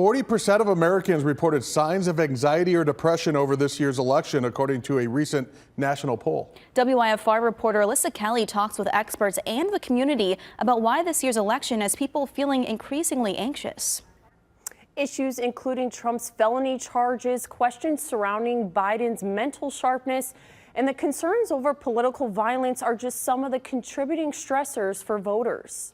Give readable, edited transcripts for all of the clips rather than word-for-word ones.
40% of Americans reported signs of anxiety or depression over this year's election, according to a recent national poll. WIFR reporter Alyssa Kelly talks with experts and the community about why this year's election has people feeling increasingly anxious. Issues including Trump's felony charges, questions surrounding Biden's mental sharpness, and the concerns over political violence are just some of the contributing stressors for voters.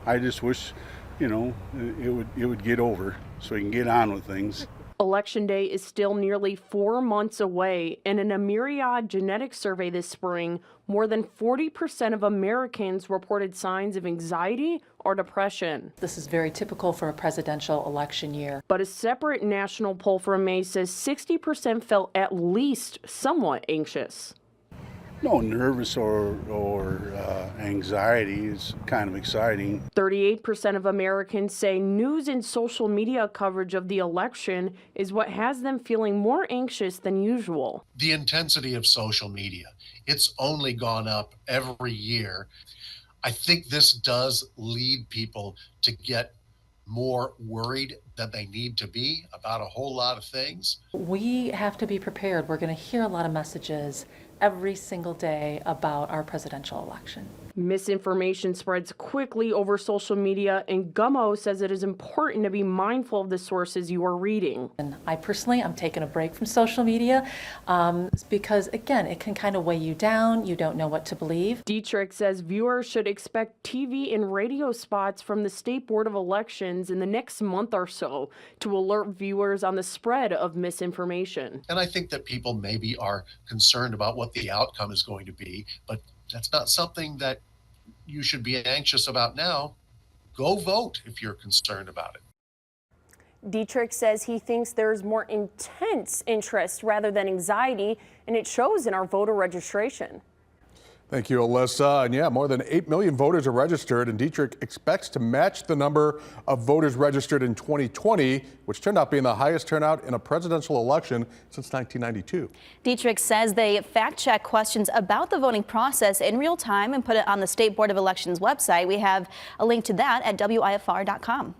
I just wish, it would get over so we can get on with things. Election day is still nearly 4 months away, and in a Myriad genetic survey this spring, more than 40% of Americans reported signs of anxiety or depression. This is very typical for a presidential election year. But a separate national poll from May says 60% felt at least somewhat anxious. No, nervous or anxiety is kind of exciting. 38% of Americans say news and social media coverage of the election is what has them feeling more anxious than usual. The intensity of social media, it's only gone up every year. I think this does lead people to get more worried than they need to be about a whole lot of things. We have to be prepared. We're going to hear a lot of messages every single day about our presidential election. Misinformation spreads quickly over social media, and Gummo says it is important to be mindful of the sources you are reading. And I personally, I'm taking a break from social media because, again, it can kind of weigh you down. You don't know what to believe. Dietrich says viewers should expect TV and radio spots from the State Board of Elections in the next month or so to alert viewers on the spread of misinformation. And I think that people maybe are concerned about what the outcome is going to be, but that's not something that you should be anxious about now. Go vote if you're concerned about it. Dietrich says he thinks there's more intense interest rather than anxiety, and it shows in our voter registration. Thank you, Alyssa. And yeah, more than 8 million voters are registered, and Dietrich expects to match the number of voters registered in 2020, which turned out being the highest turnout in a presidential election since 1992. Dietrich says they fact-check questions about the voting process in real time and put it on the State Board of Elections website. We have a link to that at WIFR.com.